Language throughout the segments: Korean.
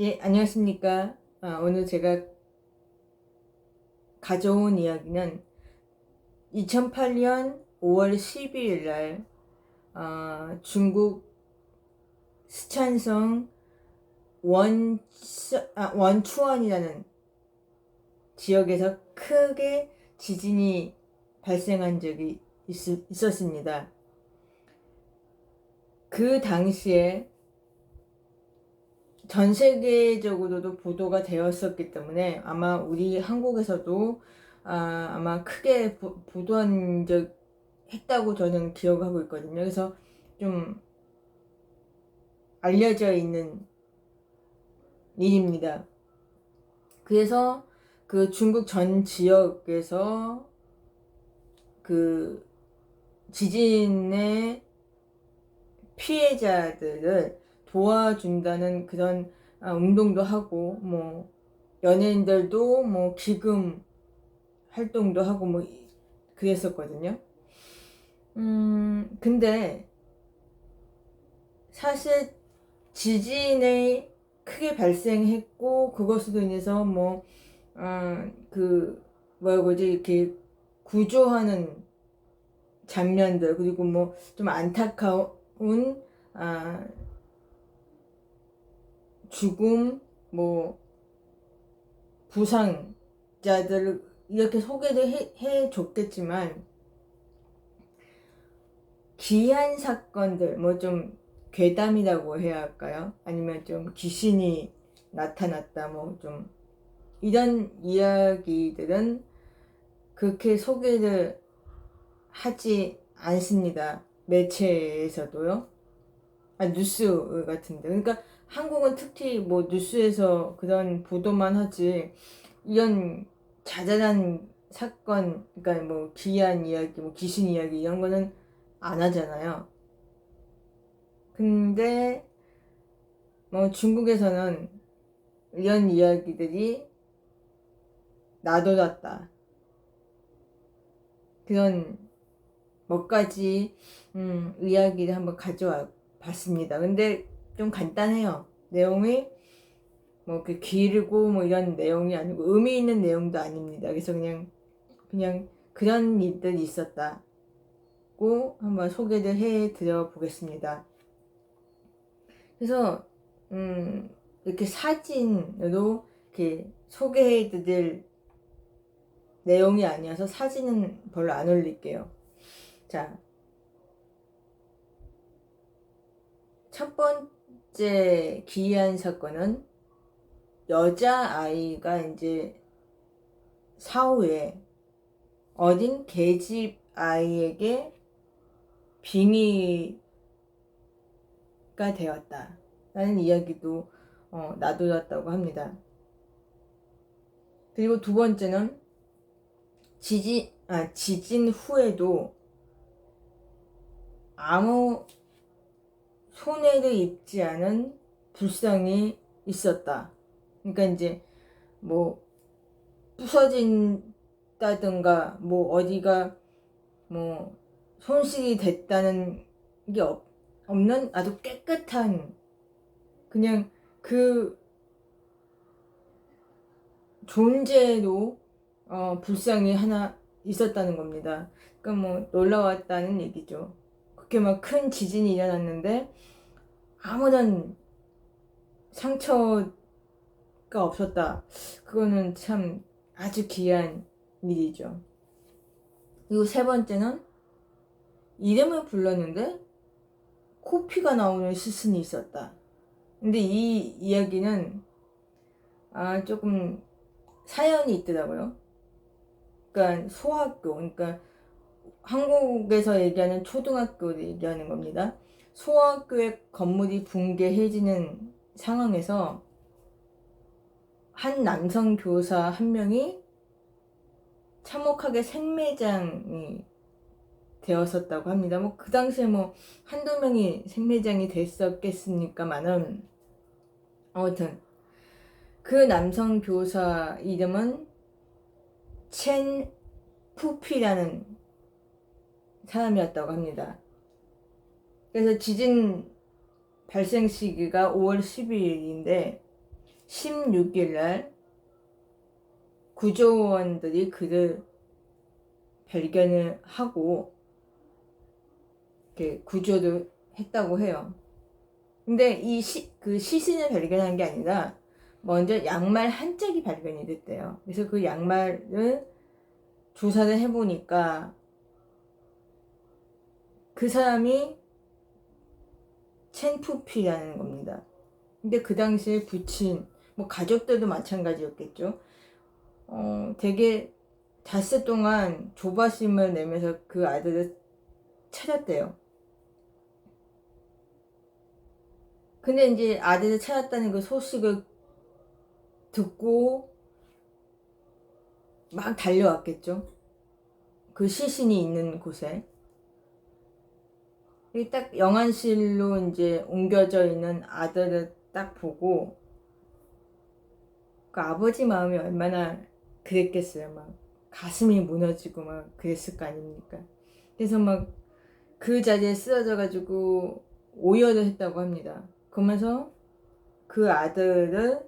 예, 안녕하십니까. 오늘 제가 가져온 이야기는 2008년 5월 12일 날 중국 스촨성 원추원이라는 지역에서 크게 지진이 발생한 적이 있었습니다. 그 당시에 전 세계적으로도 보도가 되었었기 때문에 아마 우리 한국에서도 아마 크게 보도한 적 했다고 저는 기억하고 있거든요. 그래서 좀 알려져 있는 일입니다. 그래서 그 중국 전 지역에서 그 지진의 피해자들을 도와준다는 그런 운동도 하고, 뭐 연예인들도 뭐 기금 활동도 하고 뭐 그랬었거든요. 근데 사실 지진이 크게 발생했고 그것으로 인해서 뭐라고 지 이렇게 구조하는 장면들, 그리고 뭐 좀 안타까운 아, 죽음, 뭐 부상자들 이렇게 소개를 해줬겠지만 기이한 사건들, 뭐 좀 괴담이라고 해야 할까요? 아니면 좀 귀신이 나타났다, 뭐 좀 이런 이야기들은 그렇게 소개를 하지 않습니다. 매체에서도요. 뉴스 같은데. 그러니까 한국은 특히 뭐 뉴스에서 그런 보도만 하지, 이런 자잘한 사건, 그러니까 뭐 기이한 이야기, 뭐 귀신 이야기 이런 거는 안 하잖아요. 근데 뭐 중국에서는 이런 이야기들이 나돌았다. 그런 몇 가지 이야기를 한번 가져와 봤습니다. 근데 좀 간단해요. 내용이 뭐 그 길고 뭐 이런 내용이 아니고 의미 있는 내용도 아닙니다. 그래서 그냥 그런 일들이 있었다고 한번 소개를 해 드려 보겠습니다. 그래서 이렇게 사진으로 이렇게 소개해 드릴 내용이 아니어서 사진은 별로 안 올릴게요. 자, 첫 번째 기이한 사건은 여자아이가 이제 사후에 어린 계집 아이에게 빙의가 되었다 라는 이야기도 나돌았다고 합니다. 그리고 두 번째는 지진 후에도 아무 손해를 입지 않은 불상이 있었다. 그러니까 이제 뭐 부서진다든가 뭐 어디가 뭐 손실이 됐다는 게 없는 아주 깨끗한, 그냥 그 존재로 불상이 하나 있었다는 겁니다. 그러니까 뭐 놀라웠다는 얘기죠. 그렇게 막 큰 지진이 일어났는데 아무런 상처가 없었다. 그거는 참 아주 귀한 일이죠. 그리고 세 번째는 이름을 불렀는데 코피가 나오는 시신이 있었다. 근데 이 이야기는 조금 사연이 있더라고요. 그러니까 소학교, 그러니까 한국에서 얘기하는 초등학교를 얘기하는 겁니다. 소학교의 건물이 붕괴해지는 상황에서 한 남성 교사 한 명이 참혹하게 생매장이 되었었다고 합니다. 뭐 그 당시에 뭐 한두 명이 생매장이 됐었겠습니까마는, 아무튼 그 남성 교사 이름은 첸 푸피라는 사람이었다고 합니다. 그래서 지진 발생 시기가 5월 12일인데 16일 날 구조원들이 그를 발견을 하고 이렇게 구조를 했다고 해요. 근데 그 시신을 발견한 게 아니라 먼저 양말 한 짝이 발견이 됐대요. 그래서 그 양말을 조사를 해보니까 그 사람이 첸푸피라는 겁니다. 근데 그 당시에 부친, 뭐 가족들도 마찬가지였겠죠. 되게 닷새 동안 조바심을 내면서 그 아들을 찾았대요. 근데 이제 아들을 찾았다는 그 소식을 듣고 막 달려왔겠죠. 그 시신이 있는 곳에. 딱 영안실로 이제 옮겨져 있는 아들을 딱 보고 그 아버지 마음이 얼마나 그랬겠어요. 막 가슴이 무너지고 막 그랬을 거 아닙니까. 그래서 막 그 자리에 쓰러져 가지고 오열을 했다고 합니다. 그러면서 그 아들을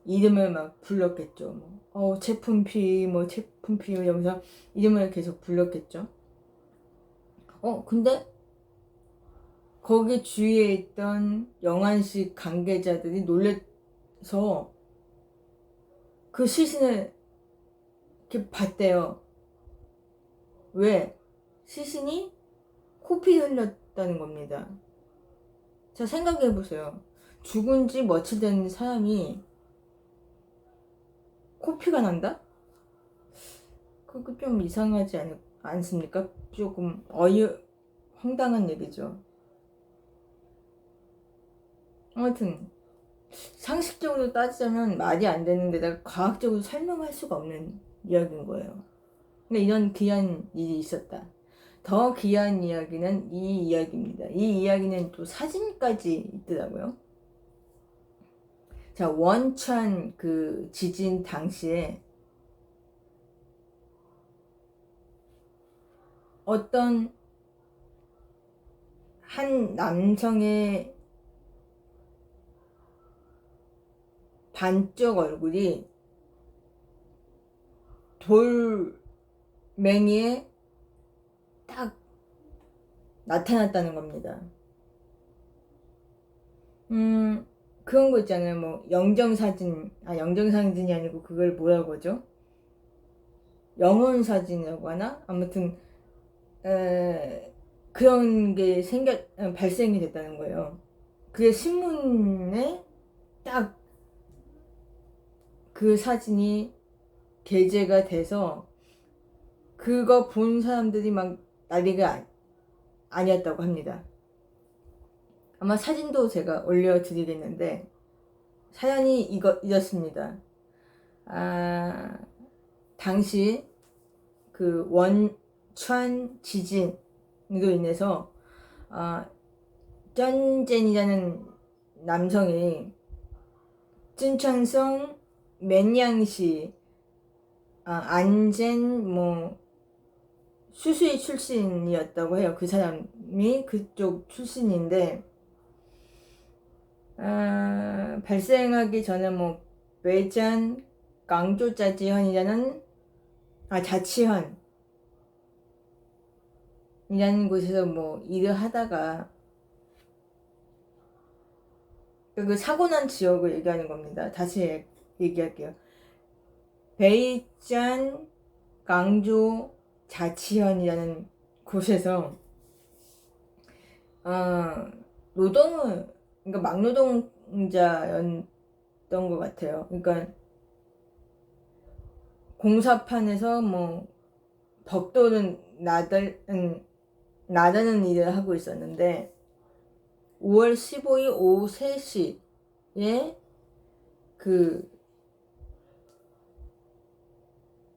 이름을 막 불렀겠죠. 채품피 뭐 채품피 이러면서 이름을 계속 불렀겠죠. 근데 거기 주위에 있던 영안식 관계자들이 놀래서 그 시신을 이렇게 봤대요. 왜? 시신이 코피 흘렸다는 겁니다. 자, 생각해 보세요. 죽은 지 며칠 된 사람이 코피가 난다? 그거 좀 이상하지 않습니까? 조금 황당한 얘기죠. 아무튼 상식적으로 따지자면 말이 안 되는 데다가 과학적으로 설명할 수가 없는 이야기인 거예요. 근데 이런 귀한 일이 있었다. 더 귀한 이야기는 이 이야기입니다. 이 이야기는 또 사진까지 있더라고요. 자, 원천 그 지진 당시에 어떤 한 남성의 반쪽 얼굴이 돌멩이에 딱 나타났다는 겁니다. 그런 거 있잖아요. 뭐 영정사진이 아니고 그걸 뭐라고 하죠? 영혼사진이라고 하나? 아무튼 그런 게 발생이 됐다는 거예요. 그게 신문에 딱 그 사진이 게재가 돼서 그거 본 사람들이 막 난리가 아니었다고 합니다. 아마 사진도 제가 올려드리겠는데 사연이 이렇습니다. 당시 그 원천 지진으로 인해서 쩐젠이라는 남성이 찐천성 맨양시 안젠 뭐 수수이 출신이었다고 해요. 그 사람이 그쪽 출신인데 발생하기 전에 뭐 외전 강조자지현이라는 자치현이라는 곳에서 뭐 일을 하다가 그 사고 난 지역을 얘기하는 겁니다. 다시 얘기할게요. 베이짠 강조 자치현이라는 곳에서 그러니까 막노동자였던 것 같아요. 그러니까 공사판에서 뭐 벽돌은 나르는 일을 하고 있었는데 5월 15일 오후 3시에 그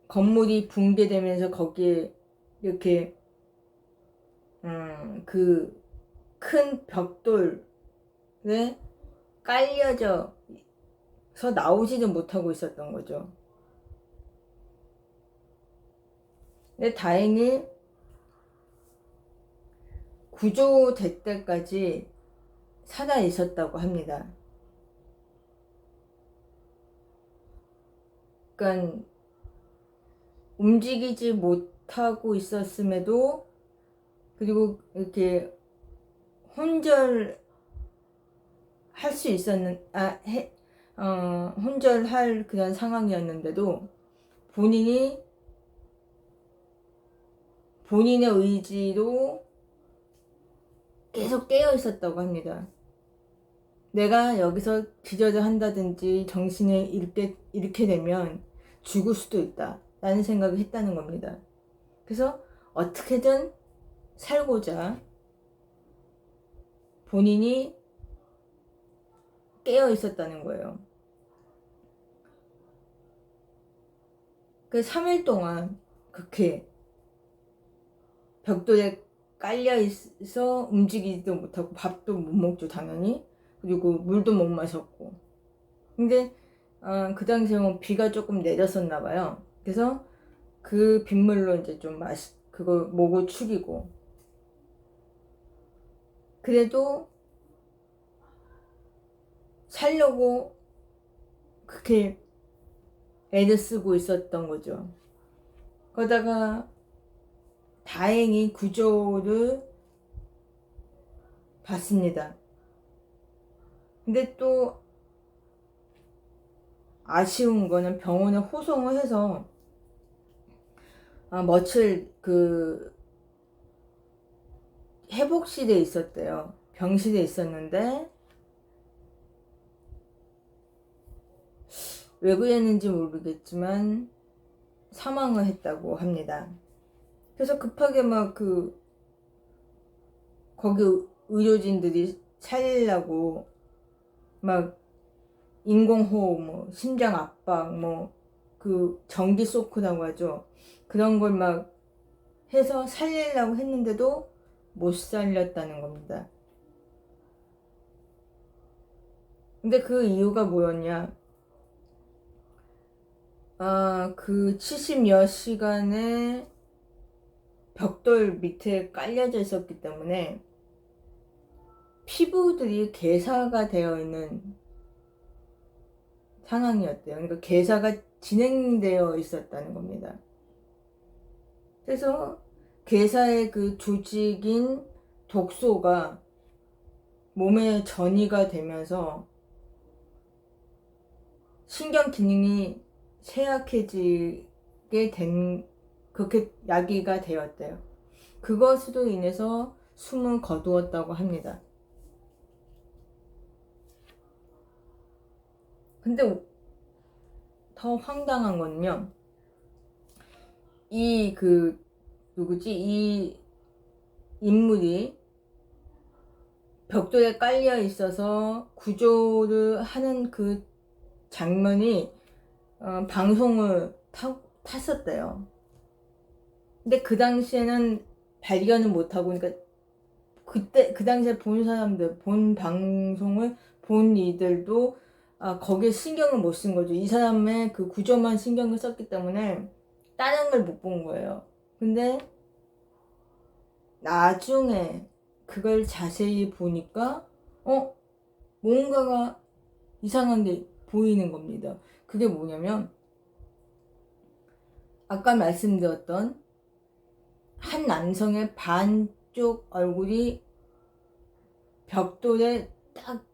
건물이 붕괴되면서 거기에 이렇게 그 큰 벽돌에 깔려져서 나오지도 못하고 있었던 거죠. 근데 다행히 구조될 때까지 살아 있었다고 합니다. 약간 움직이지 못하고 있었음에도, 그리고 이렇게 혼절할 수 있었는, 혼절할 그런 상황이었는데도 본인의 의지로 계속 깨어 있었다고 합니다. 내가 여기서 기절을 한다든지 정신을 잃게 되면 죽을 수도 있다 라는 생각을 했다는 겁니다. 그래서 어떻게든 살고자 본인이 깨어 있었다는 거예요. 그 3일 동안 그렇게 벽돌에 깔려 있어 움직이지도 못하고 밥도 못 먹죠, 당연히. 그리고 물도 못 마셨고. 근데 그 당시에 비가 조금 내렸었나 봐요. 그래서 그 빗물로 이제 좀 그거 목을 축이고. 그래도 살려고 그렇게 애를 쓰고 있었던 거죠. 그러다가 다행히 구조를 받습니다. 근데 또 아쉬운 거는 병원에 호송을 해서 며칠 그 회복실에 있었대요. 병실에 있었는데 왜 그랬는지 모르겠지만 사망을 했다고 합니다. 그래서 급하게 거기 의료진들이 살리려고 인공호흡, 심장 압박, 그 전기 쇼크라고 하죠. 그런 걸 해서 살리려고 했는데도 못 살렸다는 겁니다. 근데 그 이유가 뭐였냐? 그 70여 시간의 벽돌 밑에 깔려져 있었기 때문에 피부들이 괴사가 되어 있는 상황이었대요. 그러니까 괴사가 진행되어 있었다는 겁니다. 그래서 괴사의 그 조직인 독소가 몸에 전이가 되면서 신경 기능이 쇠약해지게 그렇게 야기가 되었대요. 그것으로 인해서 숨을 거두었다고 합니다. 근데 더 황당한 건요, 이 인물이 벽돌에 깔려 있어서 구조를 하는 그 장면이 방송을 탔었대요. 근데 그 당시에는 발견을 못하고, 그러니까 그 당시에 본 방송을 본 이들도 거기에 신경을 못 쓴 거죠. 이 사람의 그 구조만 신경을 썼기 때문에 다른 걸 못 본 거예요. 근데 나중에 그걸 자세히 보니까 뭔가가 이상한 게 보이는 겁니다. 그게 뭐냐면 아까 말씀드렸던 한 남성의 반쪽 얼굴이 벽돌에 딱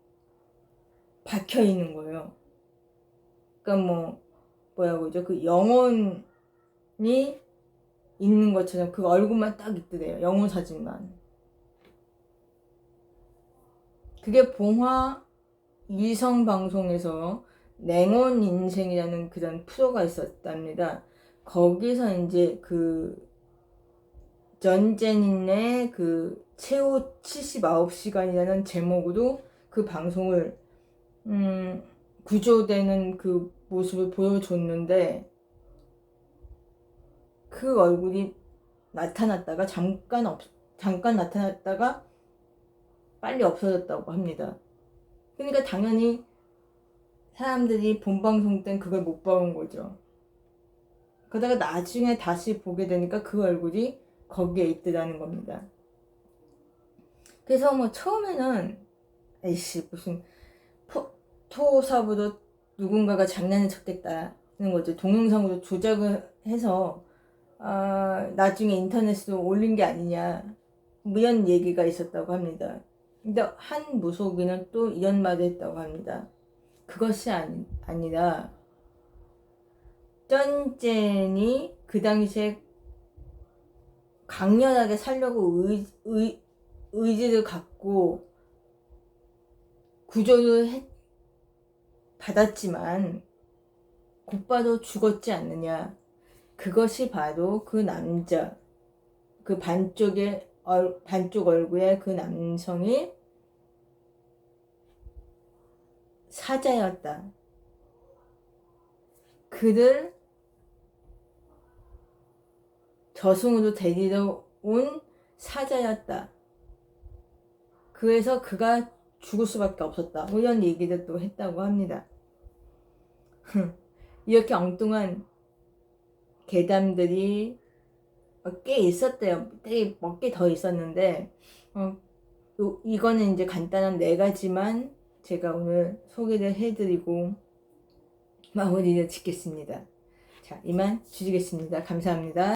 박혀 있는 거예요. 그러니까 뭐라고 하죠? 그 영혼이 있는 것처럼 그 얼굴만 딱 있더래요. 영혼 사진만. 그게 봉화 위성방송에서 냉온 인생이라는 그런 프로가 있었답니다. 거기서 이제 그 전제닌의 그 최후 79시간이라는 제목으로 그 방송을 구조되는 그 모습을 보여줬는데, 그 얼굴이 나타났다가 잠깐 나타났다가 빨리 없어졌다고 합니다. 그러니까 당연히 사람들이 본방송 땐 그걸 못 봐온 거죠. 그러다가 나중에 다시 보게 되니까 그 얼굴이 거기에 있더라는 겁니다. 그래서 처음에는 에이씨 무슨 토사보다 누군가가 장난을 쳤겠다, 거죠. 동영상으로 조작을 해서 나중에 인터넷으로 올린 게 아니냐, 뭐 이런 얘기가 있었다고 합니다. 근데 한 무속인은 또 이런 말을 했다고 합니다. 그것이 아니라 쩐젠이 그 당시에 강렬하게 살려고 의지를 갖고 구조를 받았지만 곧바로 죽었지 않느냐. 그것이 바로 그 남자, 그 반쪽 얼굴의 그 남성이 사자였다. 그를 저승으로 데리러 온 사자였다. 그래서 그가 죽을 수밖에 없었다. 뭐 이런 얘기를 또 했다고 합니다. 이렇게 엉뚱한 괴담들이 꽤 있었대요. 되게 몇 개 더 있었는데 이거는 이제 간단한 4가지만 제가 오늘 소개를 해드리고 마무리를 짓겠습니다. 자, 이만 주시겠습니다. 감사합니다.